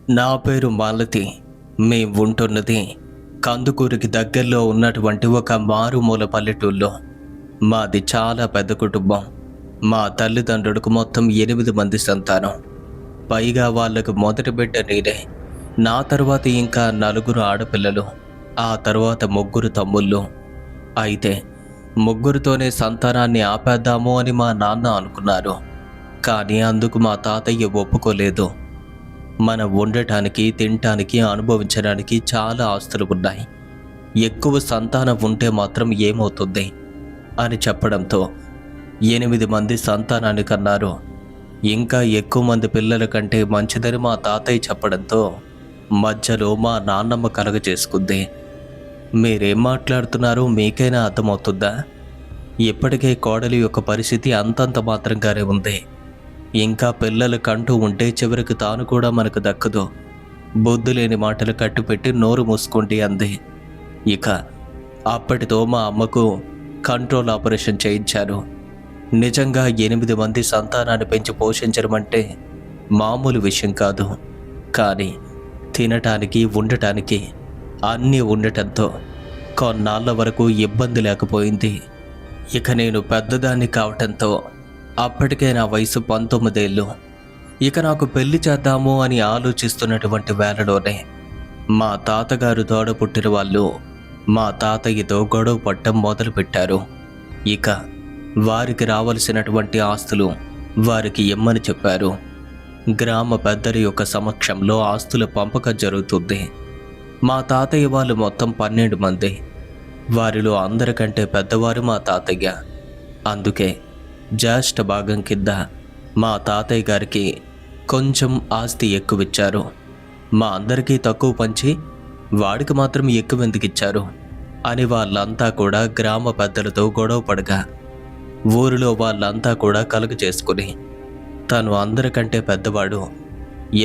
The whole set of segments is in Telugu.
నా పేరు మాలతి. మేం ఉంటున్నది కందుకూరికి దగ్గరలో ఉన్నటువంటి ఒక మారుమూల పల్లెటూళ్ళలో. మాది చాలా పెద్ద కుటుంబం. మా తల్లిదండ్రులకు మొత్తం 8 మంది సంతానం. పైగా వాళ్ళకు మొదటి బిడ్డ నేనే. నా తర్వాత ఇంకా 4 ఆడపిల్లలు, ఆ తర్వాత 3 తమ్ముళ్ళు. అయితే ముగ్గురితోనే సంతానాన్ని ఆపేద్దాము అని మా నాన్న అనుకున్నారు. కానీ అందుకు మా తాతయ్య ఒప్పుకోలేదు. మనం ఉండటానికి, తినటానికి, అనుభవించడానికి చాలా ఆస్తులు ఉన్నాయి. ఎక్కువ సంతానం ఉంటే మాత్రం ఏమవుతుంది అని చెప్పడంతో 8 మంది సంతానాన్ని కన్నారు. ఇంకా ఎక్కువ మంది పిల్లల కంటే మంచిదని మా తాతయ్య చెప్పడంతో మధ్యలో మా నాన్నమ్మ కలగజేసుకుంది. మీరేం మాట్లాడుతున్నారో మీకైనా అర్థమవుతుందా? ఇప్పటికే కోడలి యొక్క పరిస్థితి అంతంత మాత్రంగానే ఉంది. ఇంకా పిల్లలు కంటూ ఉంటే చివరికి తాను కూడా మనకు దక్కదు. బుద్ధి లేని మాటలు కట్టుపెట్టి నోరు మూసుకోండి అంది. ఇక అప్పటితో మా అమ్మకు కంట్రోల్ ఆపరేషన్ చేయించారు. నిజంగా 8 మంది సంతానాన్ని పెంచి పోషించడం అంటే మామూలు విషయం కాదు. కానీ తినటానికి, ఉండటానికి అన్నీ ఉండటంతో కొన్నాళ్ళ వరకు ఇబ్బంది లేకపోయింది. ఇక నేను పెద్దదాన్ని కావటంతో అప్పటికే నా వయసు 19 ఏళ్ళు. ఇక నాకు పెళ్లి చేద్దాము అని ఆలోచిస్తున్నటువంటి వేళలోనే మా తాతగారు తోడ పుట్టిన వాళ్ళు మా తాతయ్యతో గొడవ పట్టడం మొదలుపెట్టారు. ఇక వారికి రావలసినటువంటి ఆస్తులు వారికి ఇమ్మని చెప్పారు. గ్రామ పెద్దల యొక్క సమక్షంలో ఆస్తుల పంపకం జరుగుతుంది. మా తాతయ్య వాళ్ళు మొత్తం 12 మంది. వారిలో అందరికంటే పెద్దవారు మా తాతయ్య. అందుకే జ్యేష్ఠ భాగం కింద మా తాతయ్య గారికి కొంచెం ఆస్తి ఎక్కువిచ్చారు. మా అందరికీ తక్కువ పంచి వాడికి మాత్రం ఎక్కువ ఎందుకు ఇచ్చారు అని వాళ్ళంతా కూడా గ్రామ పెద్దలతో గొడవ పడగా ఊరిలో వాళ్ళంతా కూడా కలుగ చేసుకుని తను అందరికంటే పెద్దవాడు,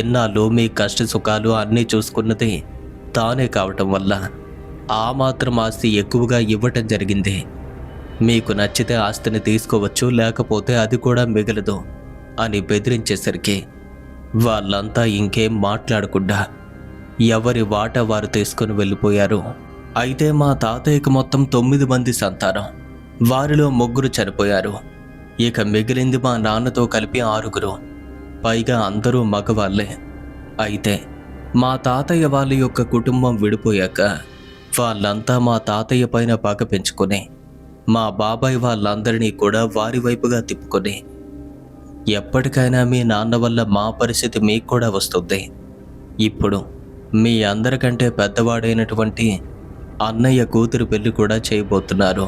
ఎన్నాళ్ళు మీ కష్ట సుఖాలు అన్నీ చూసుకున్నది తానే కావటం వల్ల ఆ మాత్రం ఆస్తి ఎక్కువగా ఇవ్వటం జరిగింది. మీకు నచ్చితే ఆస్తిని తీసుకోవచ్చు, లేకపోతే అది కూడా మిగలదు అని బెదిరించేసరికి వాళ్ళంతా ఇంకేం మాట్లాడకుండా ఎవరి వాటా వారు తీసుకుని వెళ్ళిపోయారు. అయితే మా తాతయ్యకు మొత్తం 9 మంది సంతానం. వారిలో 3 చనిపోయారు. ఇక మిగిలింది మా నాన్నతో కలిపి 6. పైగా అందరూ మగవాళ్ళే. అయితే మా తాతయ్య వాళ్ళ యొక్క కుటుంబం విడిపోయాక వాళ్ళంతా మా తాతయ్య పైన పగ పెంచుకొని మా బాబాయ్ వాళ్ళందరినీ కూడా వారి వైపుగా తిప్పుకొని ఎప్పటికైనా మీ నాన్న వల్ల మా పరిస్థితి మీకు కూడా వస్తుంది. ఇప్పుడు మీ అందరికంటే పెద్దవాడైనటువంటి అన్నయ్య కూతురు పెళ్లి కూడా చేయబోతున్నారు.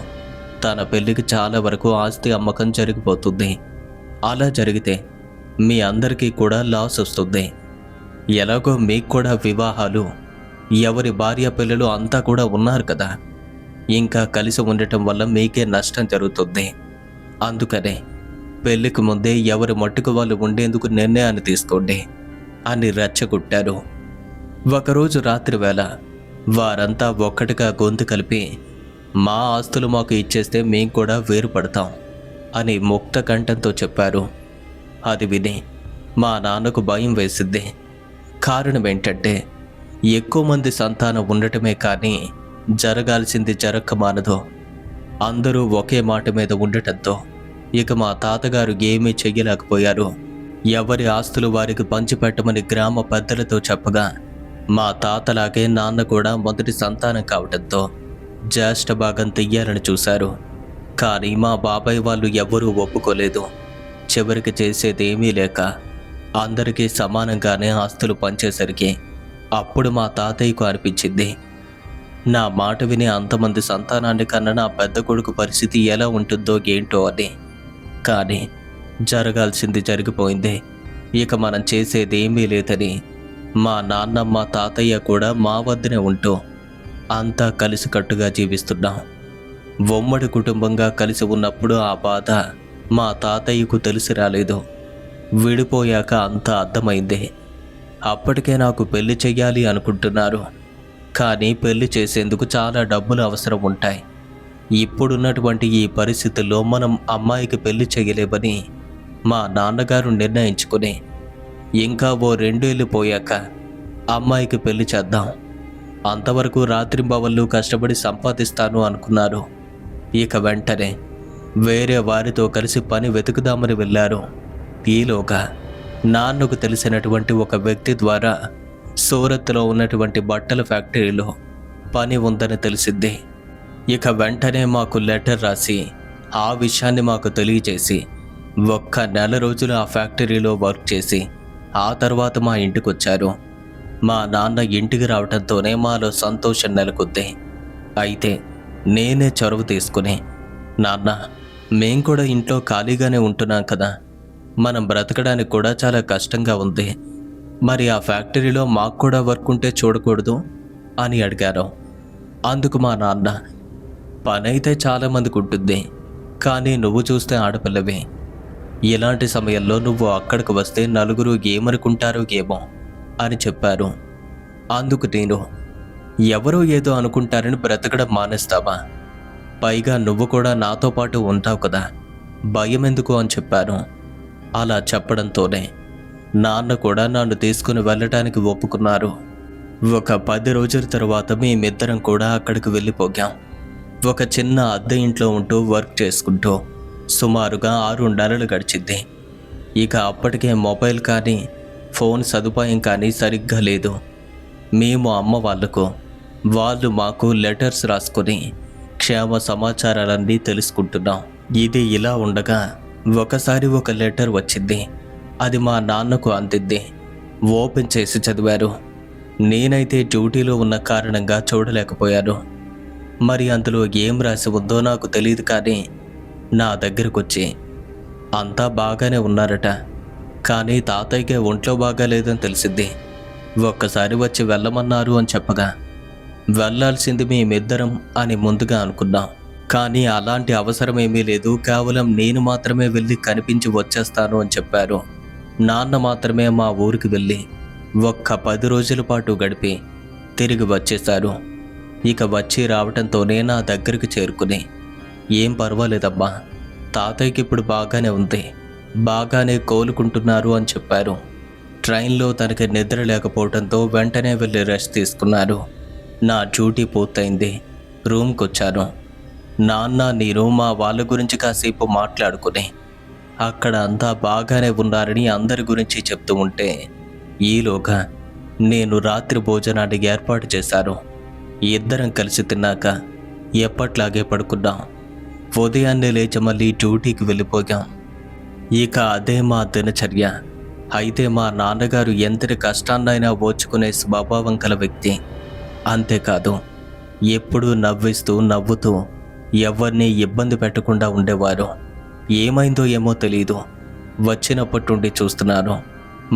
తన పెళ్లికి చాలా వరకు ఆస్తి అమ్మకం జరిగిపోతుంది. అలా జరిగితే మీ అందరికీ కూడా లాస్ వస్తుంది. ఎలాగో మీకు కూడా వివాహాలు, ఎవరి భార్య పిల్లలు అంతా కూడా ఉన్నారు కదా. ఇంకా కలిసి ఉండటం వల్ల మీకే నష్టం జరుగుతుంది. అందుకనే పెళ్లికి ముందే ఎవరి మట్టుకు వాళ్ళు ఉండేందుకు నిర్ణయాన్ని తీసుకోండి అని రెచ్చగొట్టారు. ఒకరోజు రాత్రి వేళ వారంతా ఒక్కటిగా గొంతు కలిపి మా ఆస్తులు మాకు ఇచ్చేస్తే మేము కూడా వేరుపడతాం అని ముక్త కంఠంతో చెప్పారు. అది విని మా నాన్నకు భయం వేసింది. కారణం ఏంటంటే ఎక్కువ మంది సంతానం ఉండటమే కానీ జరగాల్సింది జరక్క మానదు. అందరూ ఒకే మాట మీద ఉండటంతో ఇక మా తాతగారు ఏమీ చెయ్యలేకపోయారు. ఎవరి ఆస్తులు వారికి పంచిపెట్టమని గ్రామ పెద్దలతో చెప్పగా మా తాతలాగే నాన్న కూడా మొదటి సంతానం కావడంతో జ్యేష్ఠ భాగం తెయ్యాలని చూశారు. కానీ మా బాబాయ్ వాళ్ళు ఎవ్వరూ ఒప్పుకోలేదు. చివరికి చేసేదేమీ లేక అందరికీ సమానంగానే ఆస్తులు పంచేసరికి అప్పుడు మా తాతయ్యకు అనిపించింది, నా మాట విని అంతమంది సంతానాన్ని కన్నా నా పెద్ద కొడుకు పరిస్థితి ఎలా ఉంటుందో ఏంటో అని. కానీ జరగాల్సింది జరిగిపోయింది. ఇక మనం చేసేదేమీ లేదని మా నాన్నమ్మ, తాతయ్య కూడా మా వద్దనే ఉంటూ అంతా కలిసికట్టుగా జీవిస్తున్నాం. ఉమ్మడి కుటుంబంగా కలిసి ఉన్నప్పుడు ఆ బాధ మా తాతయ్యకు తెలిసి రాలేదు. విడిపోయాక అంతా అర్థమైంది. అప్పటికే నాకు పెళ్లి చెయ్యాలి అనుకుంటున్నారు. కానీ పెళ్లి చేసేందుకు చాలా డబ్బులు అవసరం ఉంటాయి. ఇప్పుడున్నటువంటి ఈ పరిస్థితుల్లో మనం అమ్మాయికి పెళ్లి చేయలేమని మా నాన్నగారు నిర్ణయించుకుని ఇంకా ఓ 2 ఏళ్ళు పోయాక అమ్మాయికి పెళ్లి చేద్దాం, అంతవరకు రాత్రింబవళ్ళు కష్టపడి సంపాదిస్తాను అనుకున్నారు. ఇక వెంటనే వేరే వారితో కలిసి పని వెతుకుదామని వెళ్ళారు. ఈలోగా నాన్నకు తెలిసినటువంటి ఒక వ్యక్తి ద్వారా సూరత్లో ఉన్నటువంటి బట్టల ఫ్యాక్టరీలో పని ఉందని తెలిసింది. ఇక వెంటనే మాకు లెటర్ రాసి ఆ విషయాన్ని మాకు తెలియజేసి ఒక్క నెల రోజులు ఆ ఫ్యాక్టరీలో వర్క్ చేసి ఆ తర్వాత మా ఇంటికి వచ్చారు. మా నాన్న ఇంటికి రావడంతోనే మాలో సంతోషం నెలకొద్ది. అయితే నేనే చొరవ తీసుకుని, నాన్న, మేం కూడా ఇంట్లో ఖాళీగానే ఉంటున్నాం కదా, మనం బ్రతకడానికి కూడా చాలా కష్టంగా ఉంది, మరి ఆ ఫ్యాక్టరీలో మాకు కూడా వర్క్ ఉంటే చూడకూడదు అని అడిగారు. అందుకు మా నాన్న, పనైతే చాలామందికి ఉంటుంది, కానీ నువ్వు చూస్తే ఆడపిల్లవి, ఇలాంటి సమయంలో నువ్వు అక్కడికి వస్తే నలుగురు ఏమనుకుంటారో ఏమో అని చెప్పారు. అందుకు నేను, ఎవరో ఏదో అనుకుంటారని బ్రతకడం మానేస్తావా, పైగా నువ్వు కూడా నాతో పాటు ఉంటావు కదా, భయం ఎందుకు అని చెప్పాను. అలా చెప్పడంతోనే నాన్న కూడా నన్ను తీసుకుని వెళ్ళటానికి ఒప్పుకున్నారు. ఒక 10 రోజుల తర్వాత మేమిద్దరం కూడా అక్కడికి వెళ్ళిపోయాం. ఒక చిన్న అద్దె ఇంట్లో ఉంటూ వర్క్ చేసుకుంటూ సుమారుగా 6 నెలలు గడిచింది. ఇక అప్పటికే మొబైల్ కానీ ఫోన్ సదుపాయం కానీ సరిగ్గా లేదు. మేము అమ్మ వాళ్ళకు, వాళ్ళు మాకు లెటర్స్ రాసుకొని క్షేమ సమాచారాలన్నీ తెలుసుకుంటున్నాం. ఇది ఇలా ఉండగా ఒకసారి ఒక లెటర్ వచ్చింది. అది మా నాన్నకు అందింది. ఓపెన్ చేసి చదివారు. నేనైతే డ్యూటీలో ఉన్న కారణంగా చూడలేకపోయాను. మరి అందులో ఏం రాసి ఉందో నాకు తెలియదు, కానీ నా దగ్గరకు వచ్చి అంతా బాగానే ఉన్నారట, కానీ తాతయ్యకే ఒంట్లో బాగాలేదని తెలిసింది, ఒక్కసారి వచ్చి వెళ్ళమన్నారు అని చెప్పగా, వెళ్ళాల్సింది మేమిద్దరం అని ముందుగా అనుకున్నాం. కానీ అలాంటి అవసరం ఏమీ లేదు, కేవలం నేను మాత్రమే వెళ్ళి కనిపించి వచ్చేస్తాను అని చెప్పారు. నాన్న మాత్రమే మా ఊరికి వెళ్ళి ఒక్క 10 రోజుల పాటు గడిపి తిరిగి వచ్చేశారు. ఇక వచ్చి రావటంతోనే నా దగ్గరికి చేరుకుని, ఏం పర్వాలేదమ్మా, తాతయ్యకి ఇప్పుడు బాగానే ఉంది, బాగానే కోలుకుంటున్నారు అని చెప్పారు. ట్రైన్లో తనకి నిద్ర లేకపోవడంతో వెంటనే వెళ్ళి రెస్ట్ తీసుకున్నారు. నా డ్యూటీ పూర్తయింది. రూమ్కి వచ్చాను. నాన్న, నేను మా వాళ్ళ గురించి కాసేపు మాట్లాడుకుని అక్కడ అంతా బాగానే ఉన్నారని అందరి గురించి చెప్తూ ఉంటే, ఈలోగా నేను రాత్రి భోజనాన్ని ఏర్పాటు చేశాను. ఇద్దరం కలిసి తిన్నాక ఎప్పట్లాగే పడుకున్నాం. ఉదయాన్నే లేచి మళ్ళీ డ్యూటీకి వెళ్ళిపోయాం. ఇక అదే మా దినచర్య. అయితే మా నాన్నగారు ఎంతటి కష్టాన్నైనా ఓర్చుకునే స్వభావం కల వ్యక్తి. అంతేకాదు, ఎప్పుడూ నవ్విస్తూ నవ్వుతూ ఎవరిని ఇబ్బంది పెట్టకుండా ఉండేవారు. ఏమైందో ఏమో తెలీదు, వచ్చినప్పటి నుండి చూస్తున్నాను,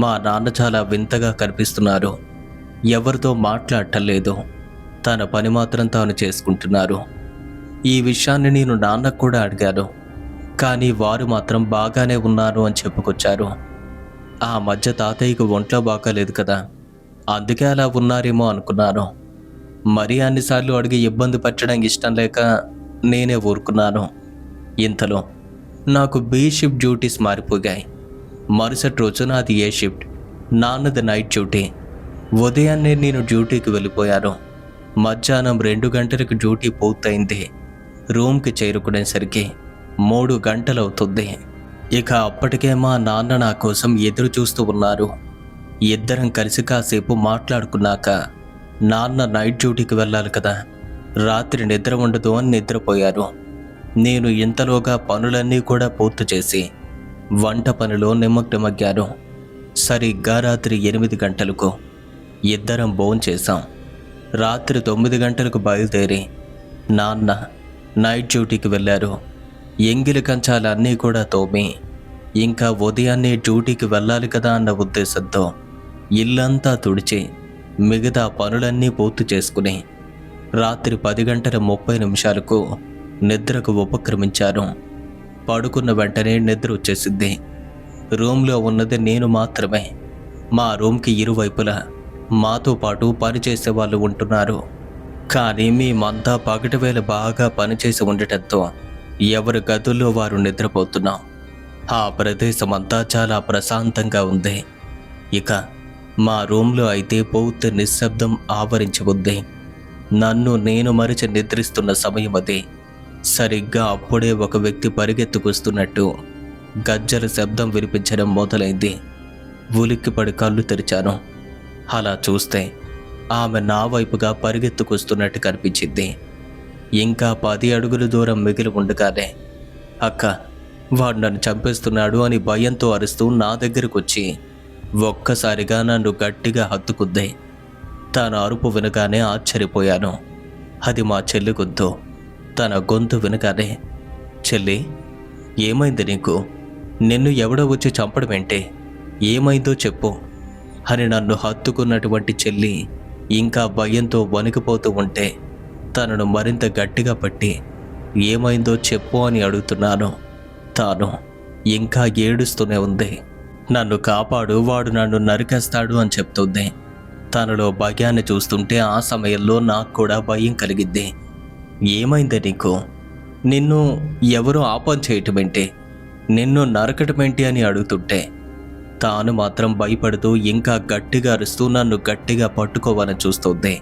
మా నాన్న చాలా వింతగా కనిపిస్తున్నారు. ఎవరితో మాట్లాడటం లేదు, తన పని మాత్రం తాను చేసుకుంటున్నారు. ఈ విషయాన్ని నేను నాన్నకు కూడా అడిగాను, కానీ వారు మాత్రం బాగానే ఉన్నారు అని చెప్పుకొచ్చారు. ఆ మధ్య తాతయ్యకు ఒంట్లో బాగాలేదు కదా, అందుకే అలా ఉన్నారేమో అనుకున్నాను. మరీ అన్నిసార్లు అడిగి ఇబ్బంది పెట్టడం ఇష్టం లేక నేనే ఊరుకున్నాను. ఇంతలో నాకు బి షిఫ్ట్ డ్యూటీస్ మారిపోయాయి. మరుసటి రోజు నాది ఏ షిఫ్ట్, నాన్నది నైట్ డ్యూటీ. ఉదయాన్నే నేను డ్యూటీకి వెళ్ళిపోయాను. మధ్యాహ్నం 2 గంటలకు డ్యూటీ పూర్తయింది. రూమ్కి చేరుకునేసరికి 3 గంటలవుతుంది. ఇక అప్పటికే మా నాన్న నా కోసం ఎదురు చూస్తూ ఉన్నారు. ఇద్దరం కలిసి కాసేపు మాట్లాడుకున్నాక నాన్న నైట్ డ్యూటీకి వెళ్ళాలి కదా, రాత్రి నిద్ర ఉండదు అని నిద్రపోయారు. నేను ఇంతలోగా పనులన్నీ కూడా పూర్తి చేసి వంట పనిలో నిమగ్నమయ్యాను. సరిగ్గా రాత్రి 8 గంటలకు ఇద్దరం భోంచేశాం. రాత్రి 9 గంటలకు బయలుదేరి నాన్న నైట్ డ్యూటీకి వెళ్ళారు. ఎంగిలి కంచాలన్నీ కూడా తోమి ఇంకా ఉదయాన్నే డ్యూటీకి వెళ్ళాలి కదా అన్న ఉద్దేశంతో ఇల్లంతా తుడిచి మిగతా పనులన్నీ పూర్తి చేసుకుని రాత్రి 10:30 నిద్రకు ఉపక్రమించారు. పడుకున్న వెంటనే నిద్ర వచ్చేసింది. రూమ్లో ఉన్నది నేను మాత్రమే. మా రూమ్కి ఇరువైపులా మాతో పాటు పనిచేసే వాళ్ళు ఉంటున్నారు. కానీ మేమంతా పగటివేళ బాగా పనిచేసి ఉండటంతో ఎవరి గదుల్లో వారు నిద్రపోతున్నాం. ఆ ప్రదేశం అంతా చాలా ప్రశాంతంగా ఉంది. ఇక మా రూమ్లో అయితే పూర్తి నిశ్శబ్దం ఆవరించి ఉంది. నన్ను నేను మరిచి నిద్రిస్తున్న సమయం అది. సరిగ్గా అప్పుడే ఒక వ్యక్తి పరిగెత్తుకొస్తున్నట్టు గజ్జల శబ్దం వినిపించడం మొదలైంది. ఉలిక్కిపడి కళ్ళు తెరిచాను. అలా చూస్తే ఆమె నా వైపుగా పరిగెత్తుకొస్తున్నట్టు కనిపించింది. ఇంకా 10 అడుగుల దూరం మిగిలి ఉండగానే, అక్క, వాడు నన్ను చంపేస్తున్నాడు అని భయంతో అరుస్తూ నా దగ్గరకు వచ్చి ఒక్కసారిగా నన్ను గట్టిగా హత్తుకుంది. తన అరుపు వినగానే ఆశ్చర్యపోయాను. అది మా చెల్లి గొంతు. తన గొంతు వినగానే, చెల్లి, ఏమైంది నీకు? నిన్ను ఎవడో వచ్చి చంపడమేంటి? ఏమైందో చెప్పు అని నన్ను హత్తుకున్నటువంటి చెల్లి ఇంకా భయంతో వణికిపోతూ ఉంటే తనను మరింత గట్టిగా పట్టి ఏమైందో చెప్పు అని అడుగుతున్నాను. తాను ఇంకా ఏడుస్తూనే ఉంది. నన్ను కాపాడు, వాడు నన్ను నరికేస్తాడు అని చెప్తుంది. తనలో భయాన్ని చూస్తుంటే ఆ సమయంలో నాకు కూడా భయం కలిగిద్ది. ఏమైందే నీకు? నిన్ను ఎవరో ఆపం చేయటమేంటి? నిన్ను నరకటమేంటి అని అడుగుతుంటే తాను మాత్రం భయపడుతూ ఇంకా గట్టిగా అరుస్తూ నన్ను గట్టిగా పట్టుకోవాలని చూస్తుంది.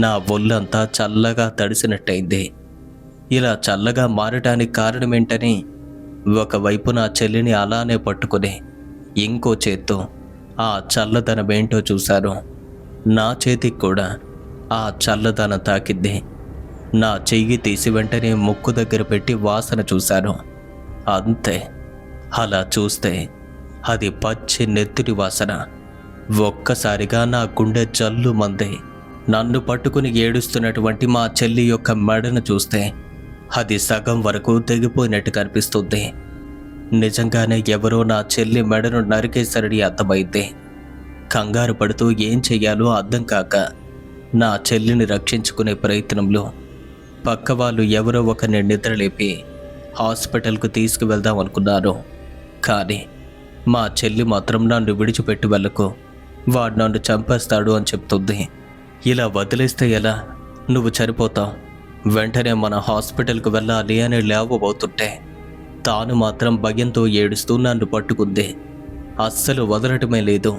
నా ఒళ్ళంతా చల్లగా తడిసినట్టయింది. ఇలా చల్లగా మారటానికి కారణమేంటని ఒకవైపు నా చెల్లిని అలానే పట్టుకుని ఇంకో చేత్తో ఆ చల్లదనమేంటో చూశాను. నా చేతికి కూడా ఆ చల్లదనం తాకిద్ది. నా చెయ్యి తీసి వెంటనే ముక్కు దగ్గర పెట్టి వాసన చూశాను. అంతే. అలా చూస్తే అది పచ్చి నెత్తుటి వాసన. ఒక్కసారిగా నా గుండె జల్లు మంది. నన్ను పట్టుకుని ఏడుస్తున్నటువంటి మా చెల్లి యొక్క మెడను చూస్తే అది సగం వరకు తెగిపోయినట్టు కనిపిస్తుంది. నిజంగానే ఎవరో నా చెల్లి మెడను నరికేశారని అర్థమైంది. కంగారు పడుతూ ఏం చెయ్యాలో అర్థం కాక నా చెల్లిని రక్షించుకునే ప్రయత్నంలో పక్క వాళ్ళు ఎవరో ఒకరిని నిద్రలేపి హాస్పిటల్కు తీసుకువెళ్దాం అనుకున్నారు. కానీ మా చెల్లి మాత్రం నన్ను విడిచిపెట్టి వెళ్ళకు, వాడు నన్ను చంపేస్తాడు అని చెప్తుంది. ఇలా వదిలేస్తే ఎలా? నువ్వు చనిపోతావు, వెంటనే మన హాస్పిటల్కు వెళ్ళాలి అని లేవబోతుంటే తాను మాత్రం భయంతో ఏడుస్తూ నన్ను పట్టుకుంది. అస్సలు వదలటమే లేదు.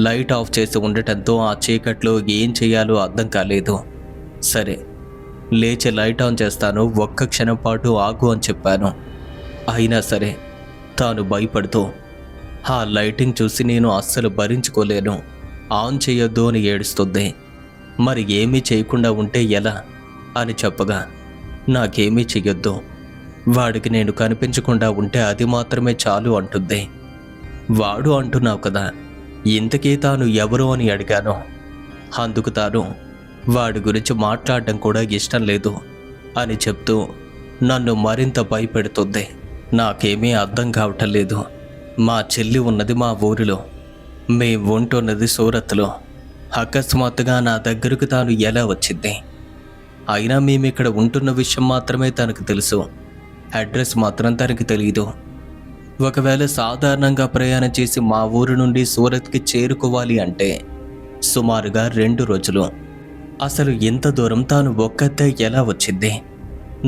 లైట్ ఆఫ్ చేసి ఉండటంతో ఆ చీకట్లో ఏం చేయాలో అర్థం కాలేదు. సరే, లేచి లైట్ ఆన్ చేస్తాను, ఒక్క క్షణం పాటు ఆగు అని చెప్పాను. అయినా సరే తాను భయపడుతూ ఆ లైటింగ్ చూసి నేను అస్సలు భరించుకోలేను, ఆన్ చేయొద్దు అని ఏడుస్తుంది. మరి ఏమీ చేయకుండా ఉంటే ఎలా అని చెప్పగా, నాకేమీ చెయ్యొద్దు, వాడికి నేను కనిపించకుండా ఉంటే అది మాత్రమే చాలు అంటుంది. వాడు అంటున్నావు కదా, ఇంతకీ తాను ఎవరు అని అడిగాను. అందుకు తాను వాడి గురించి మాట్లాడడం కూడా ఇష్టం లేదు అని చెప్తూ నన్ను మరింత భయపెడుతుంది. నాకేమీ అర్థం కావటం లేదు. మా చెల్లి ఉన్నది మా ఊరిలో, మేం ఉంటున్నది సూరత్లో. అకస్మాత్తుగా నా దగ్గరకు తాను ఎలా వచ్చింది? అయినా మేమిక్కడ ఉంటున్న విషయం మాత్రమే తనకు తెలుసు, అడ్రస్ మాత్రం తనకి తెలియదు. ఒకవేళ సాధారణంగా ప్రయాణం చేసి మా ఊరు నుండి సూరత్కి చేరుకోవాలి అంటే సుమారుగా 2 రోజులు. అసలు ఇంత దూరం తాను ఒక్కతే ఎలా వచ్చింది?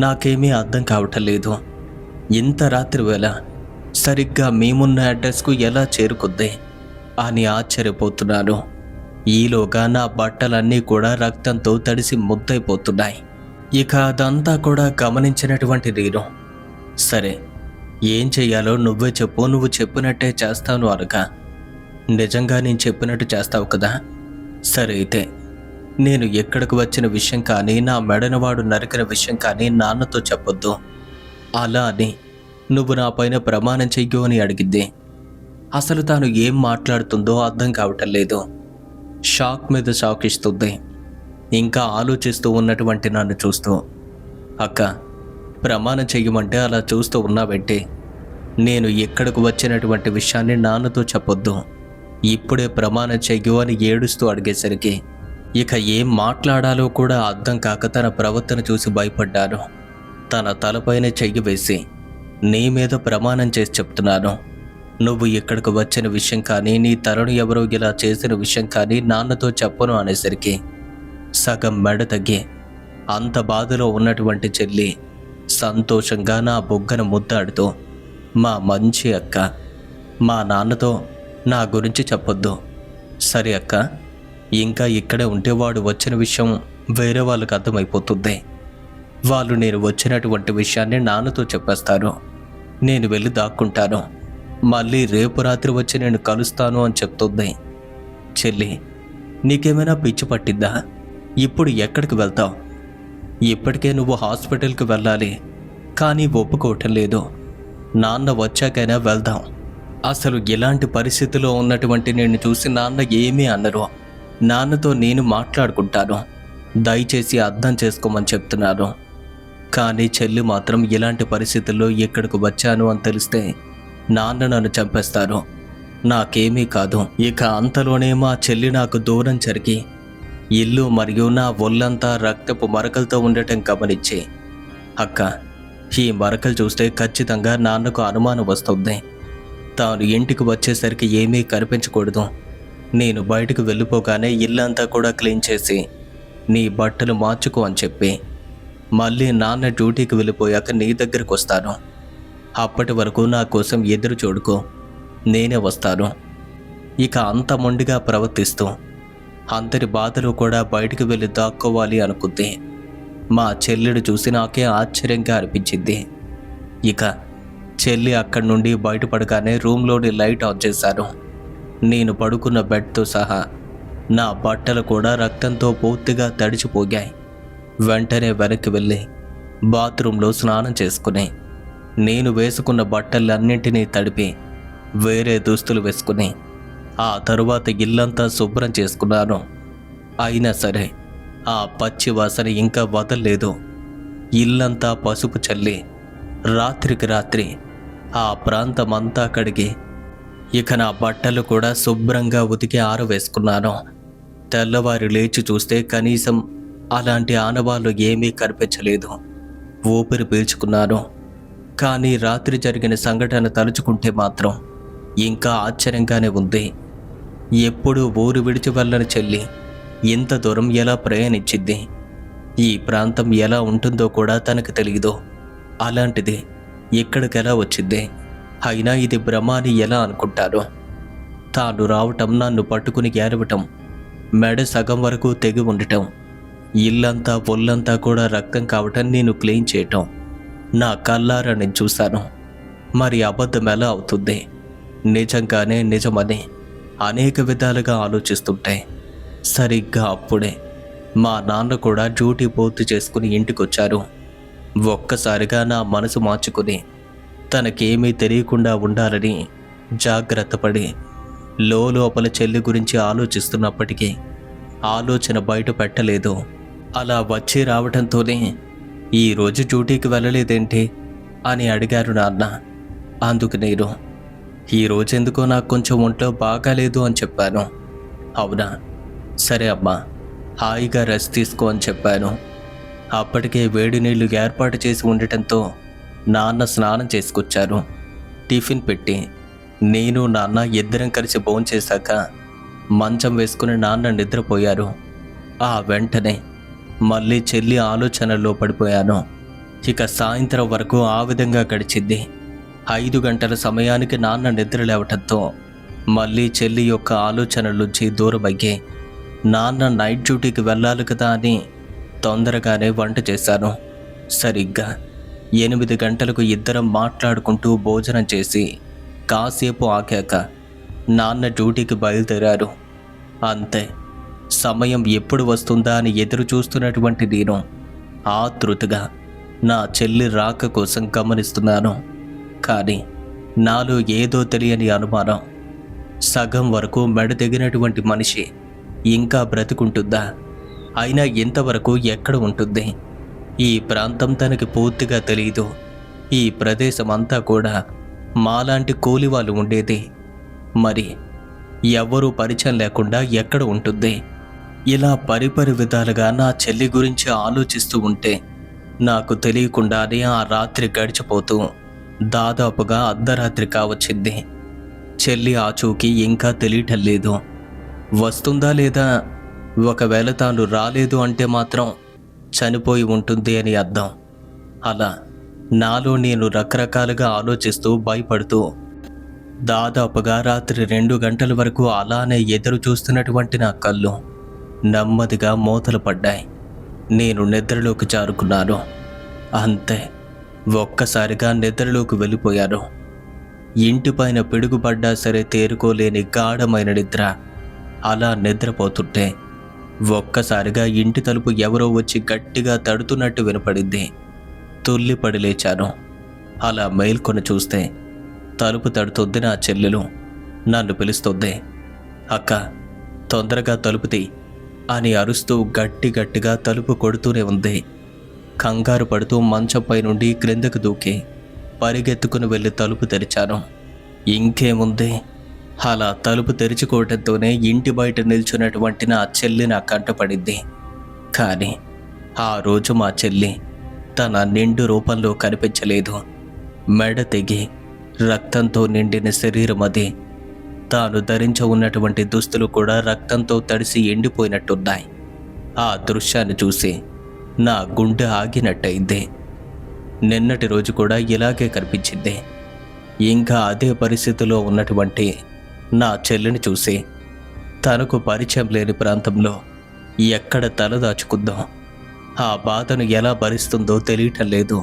నాకేమీ అర్థం కావటం లేదు. ఇంత రాత్రి వేళ సరిగ్గా మేమున్న అడ్రస్కు ఎలా చేరుకుంది అని ఆశ్చర్యపోతున్నాను. ఈలోగా నా బట్టలన్నీ కూడా రక్తంతో తడిసి ముద్దైపోతున్నాయి. ఇక అదంతా కూడా గమనించినటువంటి నేను, సరే ఏం చెయ్యాలో నువ్వే చెప్పు, నువ్వు చెప్పినట్టే చేస్తాను అనగా, నిజంగా నేను చెప్పినట్టు చేస్తావు కదా? సరే అయితే నేను ఎక్కడికి వచ్చిన విషయం కానీ నా మెడను వాడు నరికిన విషయం కానీ నాన్నతో చెప్పొద్దు. అలా అని నువ్వు నా పైన ప్రమాణం చెయ్యు అని అడిగింది. అసలు తాను ఏం మాట్లాడుతుందో అర్థం కావటం లేదు. షాక్ మీద షాక్ ఇస్తుంది. ఇంకా ఆలోచిస్తూ ఉన్నటువంటి నన్ను చూస్తూ, అక్క, ప్రమాణం చెయ్యమంటే అలా చూస్తూ ఉన్నావంటే నేను ఎక్కడికి వచ్చినటువంటి విషయాన్ని నాన్నతో చెప్పొద్దు, ఇప్పుడే ప్రమాణం చెయ్యు అని ఏడుస్తూ అడిగేసరికి ఇక ఏం మాట్లాడాలో కూడా అర్థం కాక తన ప్రవర్తన చూసి భయపడ్డాను. తన తలపైన చెయ్యి వేసి, నీ మీద ప్రమాణం చేసి చెప్తున్నాను, నువ్వు ఇక్కడికి వచ్చిన విషయం కానీ నీ తరుణ్ ఎవరో ఇలా చేసిన విషయం కానీ నాన్నతో చెప్పను అనేసరికి సగం మెడ తగ్గి అంత బాధలో ఉన్నటువంటి చెల్లి సంతోషంగా నా బొగ్గన ముద్దాడుతూ, మా మంచి అక్క, మా నాన్నతో నా గురించి చెప్పొద్దు, సరే అక్క, ఇంకా ఇక్కడే ఉంటే వాడు వచ్చిన విషయం వేరే వాళ్ళకి అర్థమైపోతుంది. వాళ్ళు నేను వచ్చినటువంటి విషయాన్ని నాన్నతో చెప్పేస్తారు. నేను వెళ్ళి దాక్కుంటాను. మళ్ళీ రేపు రాత్రి వచ్చి నేను కలుస్తాను అని చెప్తుంది. చెల్లి, నీకేమైనా పిచ్చి పట్టిద్దా? ఇప్పుడు ఎక్కడికి వెళ్తావు? ఇప్పటికే నువ్వు హాస్పిటల్కి వెళ్ళాలి, కానీ ఒప్పుకోవటం లేదు. నాన్న వచ్చాకైనా వెళ్దాం. అసలు ఇలాంటి పరిస్థితిలో ఉన్నటువంటి నేను చూసి నాన్న ఏమీ అనరు. నాన్నతో నేను మాట్లాడుకుంటాను. దయచేసి అర్థం చేసుకోమని చెప్తున్నాను. కానీ చెల్లి మాత్రం ఇలాంటి పరిస్థితుల్లో ఇక్కడికి వచ్చాను అని తెలిస్తే నాన్న నన్ను చంపేస్తారు. నాకేమీ కాదు. ఇక అంతలోనే మా చెల్లి నాకు దూరం జరిగి ఇల్లు మరియు నా ఒళ్ళంతా రక్తపు మరకలతో ఉండటం గమనించి, అక్క, ఈ మరకలు చూస్తే ఖచ్చితంగా నాన్నకు అనుమానం వస్తుంది. తాను ఇంటికి వచ్చేసరికి ఏమీ కనిపించకూడదు. నేను బయటకు వెళ్ళిపోగానే ఇల్లంతా కూడా క్లీన్ చేసి నీ బట్టలు మార్చుకో అని చెప్పి మళ్ళీ నాన్న డ్యూటీకి వెళ్ళిపోయాక నీ దగ్గరికి వస్తాను. అప్పటి వరకు నా కోసం ఎదురు చూడుకో, నేనే వస్తాను. ఇక అంత మొండిగా ప్రవర్తిస్తూ అందరి బాధలు కూడా బయటికి వెళ్ళి దాక్కోవాలి అనుకుంది. మా చెల్లెడు చూసి నాకే ఆశ్చర్యంగా అనిపించింది. ఇక చెల్లి అక్కడి నుండి బయటపడగానే రూమ్లోని లైట్ ఆన్ చేశాను. నేను పడుకున్న బెడ్తో సహా నా బట్టలు కూడా రక్తంతో పూర్తిగా తడిచిపోయాయి. వెంటనే వెనక్కి వెళ్ళి బాత్రూంలో స్నానం చేసుకుని నేను వేసుకున్న బట్టలన్నింటినీ తడిపి వేరే దుస్తులు వేసుకుని ఆ తరువాత ఇల్లంతా శుభ్రం చేసుకున్నాను. అయినా సరే ఆ పచ్చి వాసన ఇంకా వదలలేదు. ఇల్లంతా పసుపు చల్లి రాత్రికి రాత్రి ఆ ప్రాంతమంతా కడిగి ఇక నా బట్టలు కూడా శుభ్రంగా ఉతికి ఆరవేసుకున్నాను. తెల్లవారి లేచి చూస్తే కనీసం అలాంటి ఆనవాళ్ళు ఏమీ కనిపించలేదు. ఊపిరి పీల్చుకున్నాను. కానీ రాత్రి జరిగిన సంఘటన తలుచుకుంటే మాత్రం ఇంకా ఆశ్చర్యంగానే ఉంది. ఎప్పుడూ ఊరు విడిచి వెళ్ళని చెల్లి ఇంత దూరం ఎలా ప్రయాణించింది? ఈ ప్రాంతం ఎలా ఉంటుందో కూడా తనకు తెలియదు. అలాంటిది ఇక్కడికి ఎలా వచ్చింది? అయినా ఇది భ్రమ అని ఎలా అనుకుంటారు? తాను రావటం, నన్ను పట్టుకుని ఏడవటం, మెడ సగం వరకు తెగి ఉండటం, ఇల్లంతా ఒళ్ళంతా కూడా రక్తం కావటం, నేను క్లీన్ చేయటం నా కళ్ళారా నేను చూశాను. మరి అబద్ధం ఎలా అవుతుంది? నిజంగానే నిజమని అనేక విధాలుగా ఆలోచిస్తుంటే సరిగ్గా అప్పుడే మా నాన్న కూడా డ్యూటీ పూర్తి చేసుకుని ఇంటికొచ్చారు. ఒక్కసారిగా నా మనసు మార్చుకుని తనకేమీ తెలియకుండా ఉండాలని జాగ్రత్త పడి లోపల చెల్లి గురించి ఆలోచిస్తున్నప్పటికీ ఆలోచన బయట పెట్టలేదు. అలా వచ్చి రావడంతోనే ఈరోజు డ్యూటీకి వెళ్ళలేదేంటి అని అడిగారు నాన్న. అందుకు నేను ఈరోజెందుకో నాకు కొంచెం ఒంట్లో బాగాలేదు అని చెప్పాను. అవునా, సరే అమ్మా, హాయిగా రెస్ట్ తీసుకో అని చెప్పాను. అప్పటికే వేడి నీళ్లు ఏర్పాటు చేసి ఉండటంతో నాన్న స్నానం చేసుకొచ్చారు. టిఫిన్ పెట్టి నేను నాన్న ఇద్దరం కలిసి భోంచేశాక మంచం వేసుకుని నాన్న నిద్రపోయారు. ఆ వెంటనే మళ్ళీ చెల్లి ఆలోచనల్లో పడిపోయాను. ఇక సాయంత్రం వరకు ఆ విధంగా గడిచింది. 5 గంటల సమయానికి నాన్న నిద్ర లేవటంతో మళ్ళీ చెల్లి యొక్క ఆలోచనల నుంచి దూరమయ్యి నాన్న నైట్ డ్యూటీకి వెళ్ళాలి కదా అని తొందరగానే వంట చేశాను. సరిగ్గా 8 గంటలకు ఇద్దరం మాట్లాడుకుంటూ భోజనం చేసి కాసేపు ఆగాక నాన్న డ్యూటీకి బయలుదేరారు. అంతే, సమయం ఎప్పుడు వస్తుందా అని ఎదురు చూస్తున్నటువంటి నేను ఆతృతగా నా చెల్లి రాక కోసం గమనిస్తున్నాను. కానీ నాలో ఏదో తెలియని అనుమానం. సగం వరకు మెడ తెగినటువంటి మనిషి ఇంకా బ్రతికుంటుందా? అయినా ఇంతవరకు ఎక్కడ ఉంటుంది? ఈ ప్రాంతం తనకి పూర్తిగా తెలియదు. ఈ ప్రదేశం అంతా కూడా మాలాంటి కూలి వాళ్ళు ఉండేది. మరి ఎవ్వరూ పరిచయం లేకుండా ఎక్కడ ఉంటుంది? ఇలా పరిపరి విధాలుగా నా చెల్లి గురించి ఆలోచిస్తూ ఉంటే నాకు తెలియకుండానే ఆ రాత్రి గడిచిపోతూ దాదాపుగా అర్ధరాత్రి కావచ్చింది. చెల్లి ఆచూకీ ఇంకా తెలియటం లేదు. వస్తుందా లేదా? ఒకవేళ తాను రాలేదు అంటే మాత్రం చనిపోయి ఉంటుంది అని అర్థం. అలా నాలో నేను రకరకాలుగా ఆలోచిస్తూ భయపడుతూ దాదాపుగా రాత్రి 2 గంటల వరకు అలానే ఎదురు చూస్తున్నటువంటి నా కళ్ళు నెమ్మదిగా మూతలు పడ్డాయి. నేను నిద్రలోకి జారుకున్నాను. అంతే, ఒక్కసారిగా నిద్రలోకి వెళ్ళిపోయాను. ఇంటిపైన పిడుగుపడ్డా సరే తేరుకోలేని గాఢమైన నిద్ర. అలా నిద్రపోతుంటే ఒక్కసారిగా ఇంటి తలుపు ఎవరో వచ్చి గట్టిగా తడుతున్నట్టు వినపడింది. తుల్లిపడి లేచాను. అలా మేల్కొని చూస్తే తలుపు తడుతుంది నా చెల్లెలు. నన్ను పిలుస్తుంది. అక్క, తొందరగా తలుపు తీ అని అరుస్తూ గట్టిగా తలుపు కొడుతూనే ఉంది. కంగారు పడుతూ మంచంపై నుండి క్రిందకు దూకి పరిగెత్తుకుని వెళ్ళి తలుపు తెరిచాను. ఇంకేముంది, అలా తలుపు తెరుచుకోవడంతోనే ఇంటి బయట నిల్చున్నటువంటి నా చెల్లి నా కంటపడింది. కానీ ఆ రోజు మా చెల్లి తన నిండు రూపంలో కనిపించలేదు. మెడ తెగి రక్తంతో నిండిన శరీరం అది. తాను ధరించి ఉన్నటువంటి దుస్తులు కూడా రక్తంతో తడిసి ఎండిపోయినట్టున్నాయి. ఆ దృశ్యాన్ని చూసి నా గుండె ఆగినట్టయింది. నిన్నటి రోజు కూడా ఇలాగే కనిపించింది. ఇంకా అదే పరిస్థితిలో ఉన్నటువంటి నా చెల్లిని చూసి తనకు పరిచయం లేని ప్రాంతంలో ఎక్కడ తల దాచుకుందో, ఆ బాధను ఎలా భరిస్తుందో తెలియటం లేదు.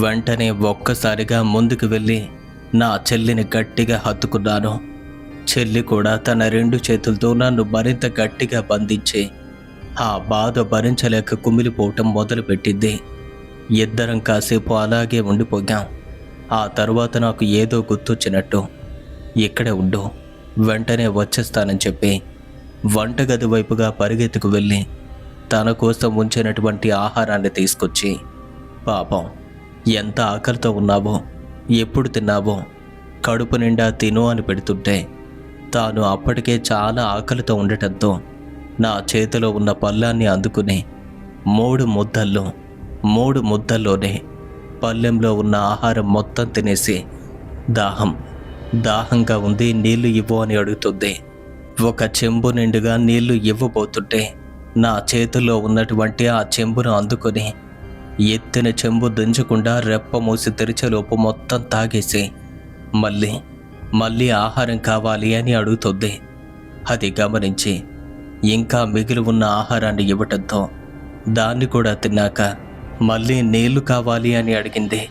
వెంటనే ఒక్కసారిగా ముందుకు వెళ్ళి నా చెల్లిని గట్టిగా హత్తుకున్నాను. చెల్లి కూడా తన 2 చేతులతో నన్ను మరింత గట్టిగా బంధించి ఆ బాధ భరించలేక కుమిలిపోవటం మొదలుపెట్టింది. ఇద్దరం కాసేపు అలాగే ఉండిపోయాం. ఆ తర్వాత నాకు ఏదో గుర్తొచ్చినట్టు, ఇక్కడే ఉండు, వెంటనే వచ్చేస్తానని చెప్పి వంటగది వైపుగా పరిగెత్తుకు వెళ్ళి తన కోసం ఉంచినటువంటి ఆహారాన్ని తీసుకొచ్చి, పాపం ఎంత ఆకలితో ఉన్నావో, ఎప్పుడు తిన్నావో, కడుపు నిండా తిను అని పెడుతుంటే తాను అప్పటికే చాలా ఆకలితో ఉండటంతో నా చేతిలో ఉన్న పళ్ళాన్ని అందుకుని 3 ముద్దల్లోనే పళ్ళెంలో ఉన్న ఆహారం మొత్తం తినేసి దాహంగా ఉంది, నీళ్లు ఇవ్వు అని అడుగుతుంది. ఒక చెంబు నిండుగా నీళ్లు ఇవ్వబోతుంటే నా చేతుల్లో ఉన్నటువంటి ఆ చెంబును అందుకొని ఎత్తిన చెంబు దించకుండా రెప్ప మూసి తెరిచేలోపు మొత్తం తాగేసి మళ్ళీ ఆహారం కావాలి అని అడుగుతుంది. అది గమనించి ఇంకా మిగిలి ఉన్న ఆహారాన్ని ఇవ్వటంతో దాన్ని కూడా తిన్నాక మళ్ళీ నీళ్లు కావాలి అని అడిగింది.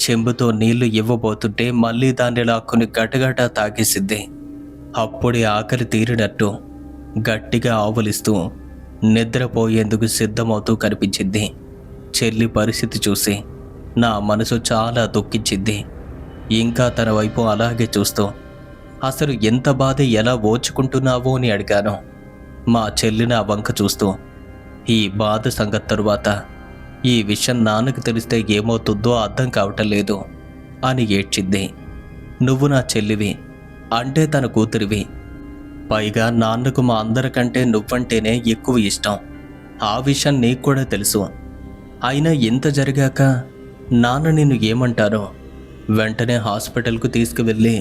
చెంబుతో నీళ్లు ఇవ్వబోతుంటే మళ్ళీ దాన్ని లాక్కుని గటగట తాగేసింది. అప్పుడే ఆకలి తీరినట్టు గట్టిగా ఆవులిస్తూ నిద్రపోయేందుకు సిద్ధమవుతూ కనిపించింది. చెల్లి పరిస్థితి చూసి నా మనసు చాలా దుఃఖించింది. ఇంకా తన వైపు అలాగే చూస్తూ, అసలు ఎంత బాధ ఎలా ఓచుకుంటున్నావో అని అడిగాను. మా చెల్లి నా వంక చూస్తూ, ఈ బాధ సంగతి తరువాత, ఈ విషయం నాన్నకు తెలిస్తే ఏమవుతుందో అర్థం కావటం లేదు అని ఏడ్చింది. నువ్వు నా చెల్లివి, అంటే తన కూతురివి. పైగా నాన్నకు మా అందరికంటే నువ్వంటేనే ఎక్కువ ఇష్టం. ఆ విషయం నీకు కూడా తెలుసు. అయినా ఇంత జరిగాక నాన్న నిన్ను ఏమంటారో, వెంటనే హాస్పిటల్కు తీసుకువెళ్ళి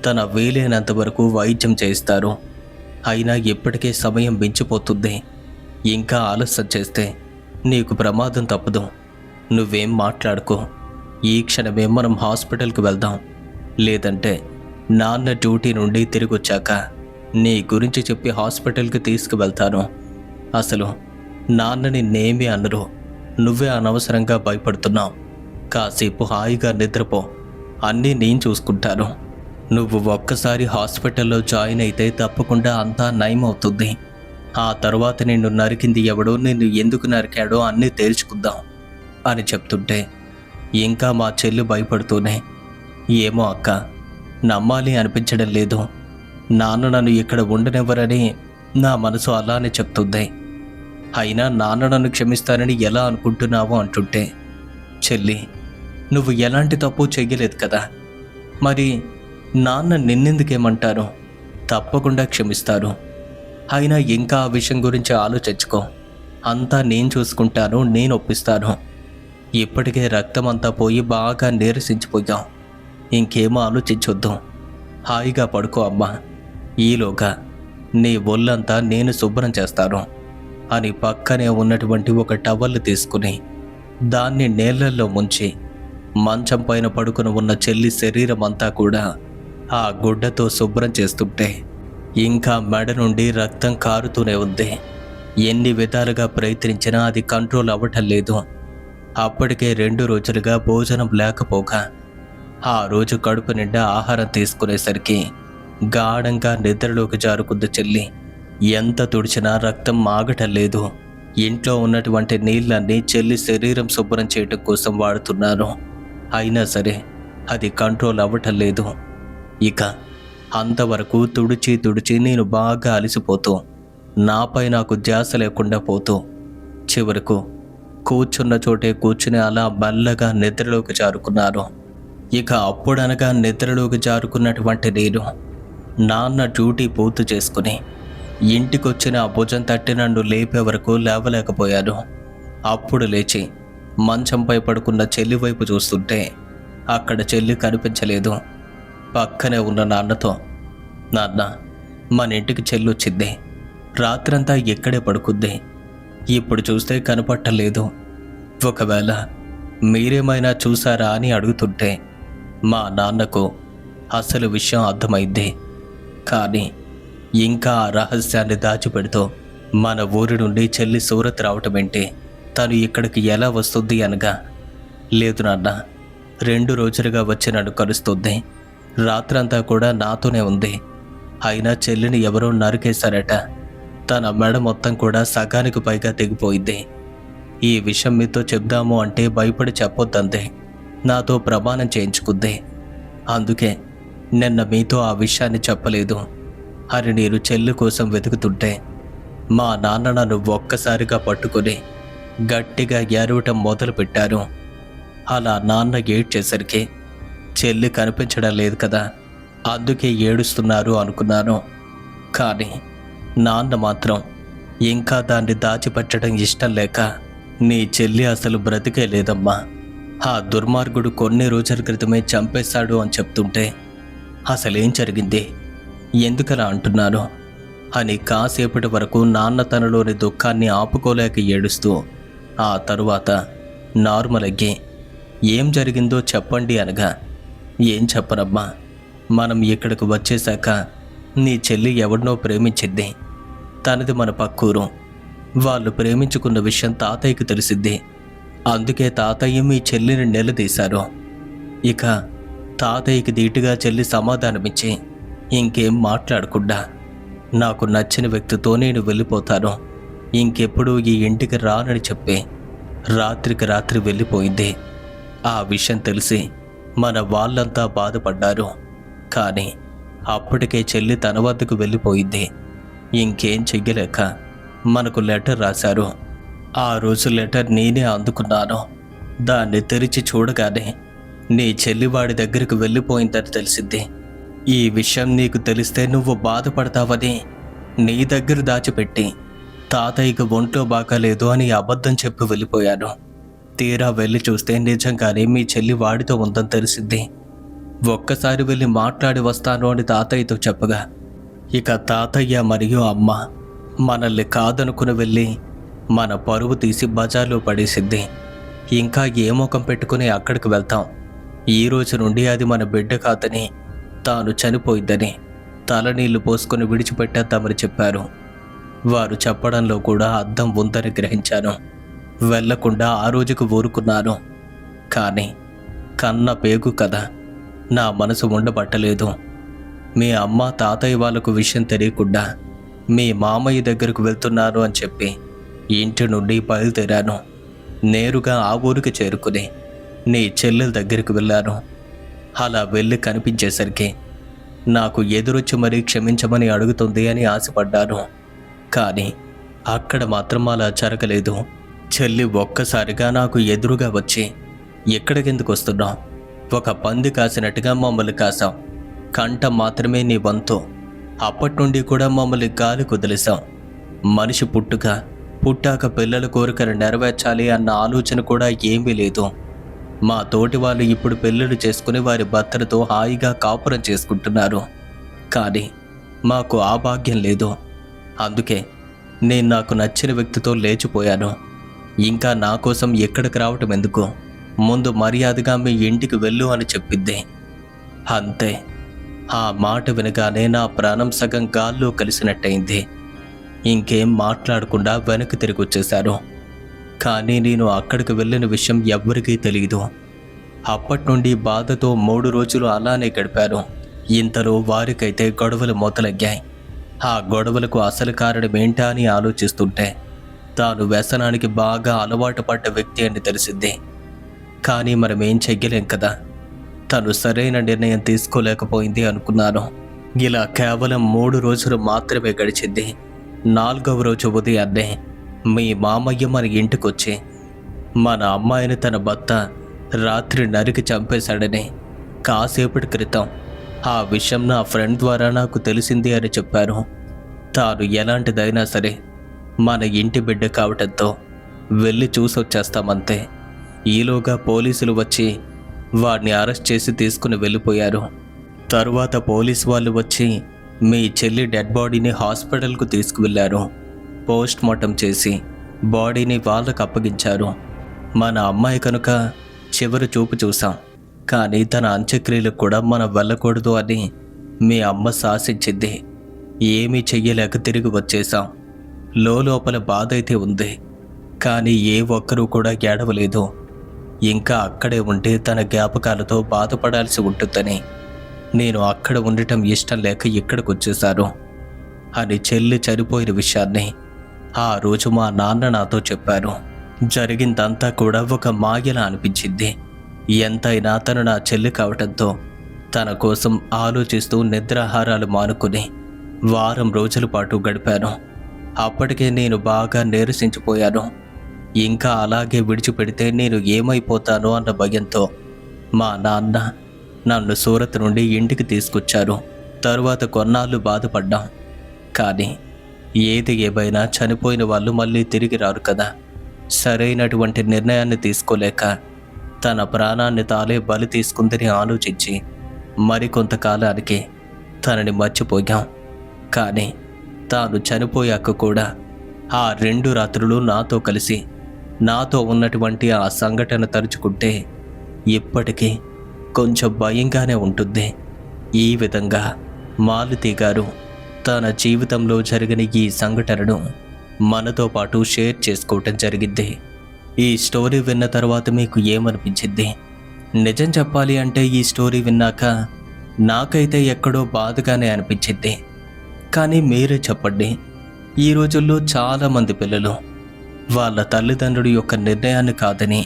తన వీలైనంత వరకు వైద్యం చేయిస్తారు. అయినా ఇప్పటికే సమయం మించిపోతుంది. ఇంకా ఆలస్యం చేస్తే నీకు ప్రమాదం తప్పదు. నువ్వేం మాట్లాడుకో. ఈ క్షణమే మనం హాస్పిటల్కి వెళ్దాం. లేదంటే నాన్న డ్యూటీ నుండి తిరిగి వచ్చాక నీ గురించి చెప్పి హాస్పిటల్కి తీసుకువెళ్తాను. అసలు నాన్న నిన్నేమీ అనరు. నువ్వే అనవసరంగా భయపడుతున్నావు. కాసేపు హాయిగా నిద్రపో. అన్నీ నేను చూసుకుంటాను. నువ్వు ఒక్కసారి హాస్పిటల్లో జాయిన్ అయితే తప్పకుండా అంతా నయం అవుతుంది. ఆ తర్వాత నిన్ను నరికింది ఎవడో, నిన్ను ఎందుకు నరికాడో అన్నీ తేల్చుకుందాం అని చెప్తుంటే ఇంకా మా చెల్లి భయపడుతూనే, ఏమో అక్క, నమ్మాలి అనిపించడం లేదు. నాన్న నన్ను ఇక్కడ ఉండనివ్వరని నా మనసు అలానే చెప్తుంది. అయినా నాన్న నన్ను క్షమిస్తానని ఎలా అనుకుంటున్నావో అంటుంటే, చెల్లి, నువ్వు ఎలాంటి తప్పు చెయ్యలేదు కదా, మరి నాన్న నిన్నెందుకేమంటారు? తప్పకుండా క్షమిస్తారు. అయినా ఇంకా ఆ విషయం గురించి ఆలోచించుకో. అంతా నేను చూసుకుంటాను, నేను ఒప్పిస్తాను. ఇప్పటికే రక్తం అంతా పోయి బాగా నీరసించిపోయాం. ఇంకేమో ఆలోచించొద్దు. హాయిగా పడుకో అమ్మా. ఈలోగా నీ ఒళ్ళంతా నేను శుభ్రం చేస్తాను అని పక్కనే ఉన్నటువంటి ఒక టవల్ తీసుకుని దాన్ని నీళ్ళల్లో ముంచి మంచం పైన పడుకుని ఉన్న చెల్లి శరీరం అంతా కూడా ఆ గుడ్డతో శుభ్రం చేస్తుంటే ఇంకా మెడ నుండి రక్తం కారుతూనే ఉంది. ఎన్ని విధాలుగా ప్రయత్నించినా అది కంట్రోల్ అవ్వటం లేదు. అప్పటికే 2 రోజులుగా భోజనం లేకపోగా ఆ రోజు కడుపు నిండా ఆహారం తీసుకునేసరికి గాఢంగా నిద్రలోకి జారుకుంది చెల్లి. ఎంత తుడిచినా రక్తం ఆగటం లేదు. ఇంట్లో ఉన్నటువంటి నీళ్ళన్నీ చెల్లి శరీరం శుభ్రం చేయటం కోసం వాడుతున్నాను. అయినా సరే అది కంట్రోల్ అవ్వటం లేదు. ఇక అంతవరకు తుడిచి నేను బాగా అలసిపోతూ నాపై నాకు ధ్యాస లేకుండా పోతూ చివరకు కూర్చున్న చోటే కూర్చుని అలా మెల్లగా నిద్రలోకి జారుకున్నాను. ఇక అప్పుడనగా నిద్రలోకి జారుకున్నటువంటి నేను నాన్న డ్యూటీ పూర్తి చేసుకుని ఇంటికొచ్చిన ఆ భుజం తట్టి నన్ను లేపే వరకు లేవలేకపోయాను. అప్పుడు లేచి మంచంపై పడుకున్న చెల్లి వైపు చూస్తుంటే అక్కడ చెల్లి కనిపించలేదు. పక్కనే ఉన్న నాన్నతో, నాన్న, మన ఇంటికి చెల్లి వచ్చింది, రాత్రంతా ఇక్కడే పడుకుంది, ఇప్పుడు చూస్తే కనపట్టలేదు, ఒకవేళ మీరేమైనా చూసారా అని అడుగుతుంటే మా నాన్నకు అసలు విషయం అర్థమైంది. కానీ ఇంకా ఆ రహస్యాన్ని దాచిపెడుతూ మన ఊరి నుండి చెల్లి సూరత్ రావటం ఏంటి, తను ఇక్కడికి ఎలా వస్తుంది అనగా, లేదు నాన్న, 2 రోజులుగా వచ్చి నన్ను కలుస్తుంది, రాత్రంతా కూడా నాతోనే ఉంది, అయినా చెల్లిని ఎవరో నరికేశారట, తన మెడ మొత్తం కూడా సగానికి పైగా తెగిపోయింది. ఈ విషయం మీతో చెప్దాము అంటే భయపడి చెప్పొద్దంతే, నాతో ప్రమాణం చేయించుకుంది. అందుకే నిన్న మీతో ఆ విషయాన్ని చెప్పలేదు అని నేను చెల్లి కోసం వెతుకుతుంటే మా నాన్న నన్ను ఒక్కసారిగా పట్టుకొని గట్టిగా ఏడవటం మొదలుపెట్టారు. అలా నాన్న ఏడ్చేసరికి చెల్లి కనిపించడం లేదు కదా, అందుకే ఏడుస్తున్నారు అనుకున్నాను. కానీ నాన్న మాత్రం ఇంకా దాన్ని దాచిపెట్టడం ఇష్టం లేక, నీ చెల్లి అసలు బ్రతికే లేదమ్మా, ఆ దుర్మార్గుడు కొన్ని రోజుల క్రితమే చంపేశాడు అని చెప్తుంటే అసలేం జరిగింది, ఎందుకలా అంటున్నాను అని కాసేపటి వరకు నాన్న తనలోని దుఃఖాన్ని ఆపుకోలేక ఏడుస్తూ ఆ తరువాత నార్మల్ అయ్యి, ఏం జరిగిందో చెప్పండి అనగా, ఏం చెప్పనమ్మా, మనం ఇక్కడికి వచ్చేశాక నీ చెల్లి ఎవరినో ప్రేమించింది, తనది మన పక్కూరు, వాళ్ళు ప్రేమించుకున్న విషయం తాతయ్యకి తెలిసింది, అందుకే తాతయ్య మీ చెల్లిని నిలదీశారు. ఇక తాతయ్యకి ధీటుగా చెల్లి సమాధానమిచ్చి ఇంకేం మాట్లాడకుండా, నాకు నచ్చిన వ్యక్తితో నేను వెళ్ళిపోతాను, ఇంకెప్పుడు ఈ ఇంటికి రానని చెప్పి రాత్రికి రాత్రి వెళ్ళిపోయింది. ఆ విషయం తెలిసి మన వాళ్ళంతా బాధపడ్డారు. కానీ అప్పటికే చెల్లి తన వద్దకు వెళ్ళిపోయింది. ఇంకేం చెయ్యలేక మనకు లెటర్ రాశారు. ఆ రోజు లెటర్ నేనే అందుకున్నాను. దాన్ని తెరిచి చూడగానే నీ చెల్లివాడి దగ్గరికి వెళ్ళిపోయిందని తెలిసింది. ఈ విషయం నీకు తెలిస్తే నువ్వు బాధపడతావని నీ దగ్గర దాచిపెట్టి తాతయ్యకి ఒంట్లో బాగాలేదు అని అబద్ధం చెప్పి వెళ్ళిపోయాను. తీరా వెళ్ళి చూస్తే నిజంగానే మీ చెల్లి వాడితో ఉందని తెలిసింది. ఒక్కసారి వెళ్ళి మాట్లాడి వస్తాను అని తాతయ్యతో చెప్పగా, ఇక తాతయ్య మరియు అమ్మ మనల్ని కాదనుకుని వెళ్ళి మన పరువు తీసి బజార్లో పడేసిద్ది. ఇంకా ఏ ముఖం పెట్టుకుని అక్కడికి వెళ్తాం, ఈ రోజు నుండి అది మన బిడ్డ కాదని, తాను చనిపోయిందని తలనీళ్లు పోసుకొని విడిచిపెట్టేద్దామని చెప్పారు. వారు చెప్పడంలో కూడా అర్థం ఉందని గ్రహించాను. వెళ్లకుండా ఆ రోజుకు ఊరుకున్నాను. కానీ కన్న పేగు కదా, నా మనసు ఉండబట్టలేదు. మీ అమ్మ తాతయ్య వాళ్ళకు విషయం తెలియకుండా మీ మామయ్య దగ్గరకు వెళ్తున్నాను అని చెప్పి ఇంటి నుండి బయలుదేరాను. నేరుగా ఆ ఊరికి చేరుకుని నీ చెల్లెల దగ్గరికి వెళ్ళాను. అలా వెళ్ళి కనిపించేసరికి నాకు ఎదురొచ్చి మరీ క్షమించమని అడుగుతుంది అని ఆశపడ్డాను. కానీ అక్కడ మాత్రం అలా జరగలేదు. చెల్లి ఒక్కసారిగా నాకు ఎదురుగా వచ్చి, ఎక్కడికెందుకు వస్తున్నావు, ఒక పంది కాసినట్టుగా మమ్మల్ని కాసాం, కంఠం మాత్రమే నీ వంతు, అప్పటి నుండి కూడా మమ్మల్ని గాలి కుదిలేశాం, మనిషి పుట్టాక పిల్లల కోరికలు నెరవేర్చాలి అన్న ఆలోచన కూడా ఏమీ లేదు. మా తోటి వాళ్ళు ఇప్పుడు పెళ్ళిళ్ళు చేసుకుని వారి భర్తలతో హాయిగా కాపురం చేసుకుంటున్నారు. కానీ మాకు ఆ భాగ్యం లేదు. అందుకే నేను నాకు నచ్చిన వ్యక్తితో లేచిపోయాను. ఇంకా నా కోసం ఎక్కడికి రావటం ఎందుకు, ముందు మర్యాదగా మీ ఇంటికి వెళ్ళు అని చెప్పింది. అంతే. ఆ మాట వినగానే నా ప్రాణం సగం గాల్లో కలిసినట్టయింది. ఇంకేం మాట్లాడకుండా వెనక్కి తిరిగి వచ్చేశారు. కానీ నేను అక్కడికి వెళ్ళిన విషయం ఎవ్వరికీ తెలియదు. అప్పటి నుండి బాధతో 3 రోజులు అలానే గడిపారు. ఇంతలో వారికైతే గొడవలు మొదలయ్యాయి. ఆ గొడవలకు అసలు కారణం ఏంటా అని ఆలోచిస్తుంటే తాను వ్యసనానికి బాగా అలవాటు పడ్డ వ్యక్తి అని తెలిసింది. కానీ మనం ఏం చెయ్యలేం కదా. తను సరైన నిర్ణయం తీసుకోలేకపోయింది అనుకున్నాను. ఇలా కేవలం 3 రోజులు మాత్రమే గడిచింది. 4వ రోజు ఉదయాన్నే మీ మామయ్య మన ఇంటికొచ్చి మన అమ్మాయిని తన భర్త రాత్రి నరికి చంపేశాడని కాసేపటి క్రితం ఆ విషయం నా ఫ్రెండ్ ద్వారా నాకు తెలిసింది అని చెప్పారు. తాను ఎలాంటిదైనా సరే మన ఇంటి బిడ్డ కావటంతో వెళ్ళి చూసొచ్చేస్తామంతే. ఈలోగా పోలీసులు వచ్చి వాడిని అరెస్ట్ చేసి తీసుకుని వెళ్ళిపోయారు. తరువాత పోలీసు వాళ్ళు వచ్చి మీ చెల్లి డెడ్ బాడీని హాస్పిటల్కు తీసుకువెళ్ళారు. పోస్ట్ మార్టం చేసి బాడీని వాళ్ళకు అప్పగించారు. మన అమ్మాయి కనుక చివరి చూపు చూసాం, కానీ తన అంత్యక్రియలకు కూడా మనం వెళ్ళకూడదు అని మీ అమ్మ శాసించింది. ఏమీ చెయ్యలేక తిరిగి వచ్చేసాం. లోపల బాధ అయితే ఉంది, కానీ ఏ ఒక్కరూ కూడా ఏడవలేదు. ఇంకా అక్కడే ఉంటే తన జ్ఞాపకాలతో బాధపడాల్సి ఉంటుందని నేను అక్కడ ఉండటం ఇష్టం లేక ఇక్కడికి వచ్చేశాను అని చెల్లి చనిపోయిన విషయాన్ని ఆ రోజు మా నాన్న నాతో చెప్పారు. జరిగిందంతా కూడా ఒక మాయలా అనిపించింది. ఎంతైనా తను నా చెల్లి కావటంతో తన కోసం ఆలోచిస్తూ నిద్రాహారాలు మానుకుని వారం రోజుల పాటు గడిపాను. అప్పటికే నేను బాగా నీరసించిపోయాను. ఇంకా అలాగే విడిచిపెడితే నేను ఏమైపోతానో అన్న భయంతో మా నాన్న నన్ను సూరత్ నుండి ఇంటికి తీసుకొచ్చారు. తరువాత కొన్నాళ్ళు బాధపడ్డాం. కానీ ఏది ఏమైనా చనిపోయిన వాళ్ళు మళ్ళీ తిరిగి రారు కదా. సరైనటువంటి నిర్ణయాన్ని తీసుకోలేక తన ప్రాణాన్ని తాలే బలి తీసుకుందని ఆలోచించి మరికొంతకాలానికి తనని మర్చిపోయాం. కానీ తాను చనిపోయాక కూడా ఆ 2 రాత్రులు నాతో కలిసి నాతో ఉన్నటువంటి ఆ సంఘటన తలుచుకుంటే ఇప్పటికీ కొంచెం భయంగానే ఉంటుంది. ఈ విధంగా మాలతి గారు తన జీవితంలో జరిగిన ఈ సంఘటనను మనతో పాటు షేర్ చేసుకోవటం జరిగింది. ఈ స్టోరీ విన్న తర్వాత మీకు ఏమనిపించింది? నిజం చెప్పాలి అంటే ఈ స్టోరీ విన్నాక నాకైతే ఎక్కడో బాధగానే అనిపించింది. కానీ మీరే చెప్పండి, ఈ రోజుల్లో చాలామంది పిల్లలు వాళ్ళ తల్లిదండ్రుల యొక్క నిర్ణయాన్ని కాదని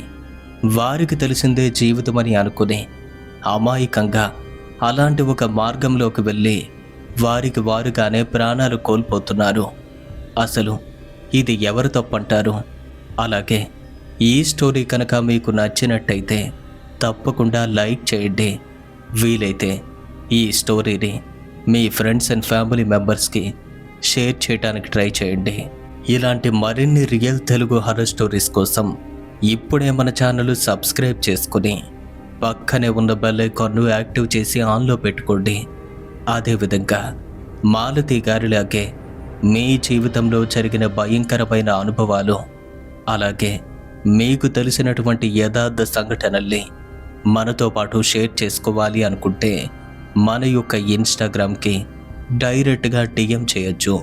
వారికి తెలిసిందే జీవితమని అనుకుని అమాయకంగా అలాంటి ఒక మార్గంలోకి వెళ్ళి వారికి వారుగానే ప్రాణాలు కోల్పోతున్నారు. అసలు ఇది ఎవరు తప్పంటారు? అలాగే ఈ స్టోరీ కనుక మీకు నచ్చినట్టయితే తప్పకుండా లైక్ చేయండి. వీలైతే ఈ స్టోరీని మీ ఫ్రెండ్స్ అండ్ ఫ్యామిలీ మెంబర్స్కి షేర్ చేయడానికి ట్రై చేయండి. ఇలాంటి మరిన్ని రియల్ తెలుగు హారర్ స్టోరీస్ కోసం ఇప్పుడే మన ఛానల్ సబ్స్క్రైబ్ చేసుకుని పక్కనే ఉన్న బెల్ ఐకాన్ను యాక్టివ్ చేసి ఆన్లో పెట్టుకోండి. అదేవిధంగా మాలతి గారిలాగే మీ జీవితంలో జరిగిన భయంకరమైన అనుభవాలు, అలాగే మీకు తెలిసినటువంటి యథార్థ సంఘటనల్ని మనతో పాటు షేర్ చేసుకోవాలి అనుకుంటే మన యొక్క ఇన్స్టాగ్రామ్కి డైరెక్ట్గా DM చేయొచ్చు.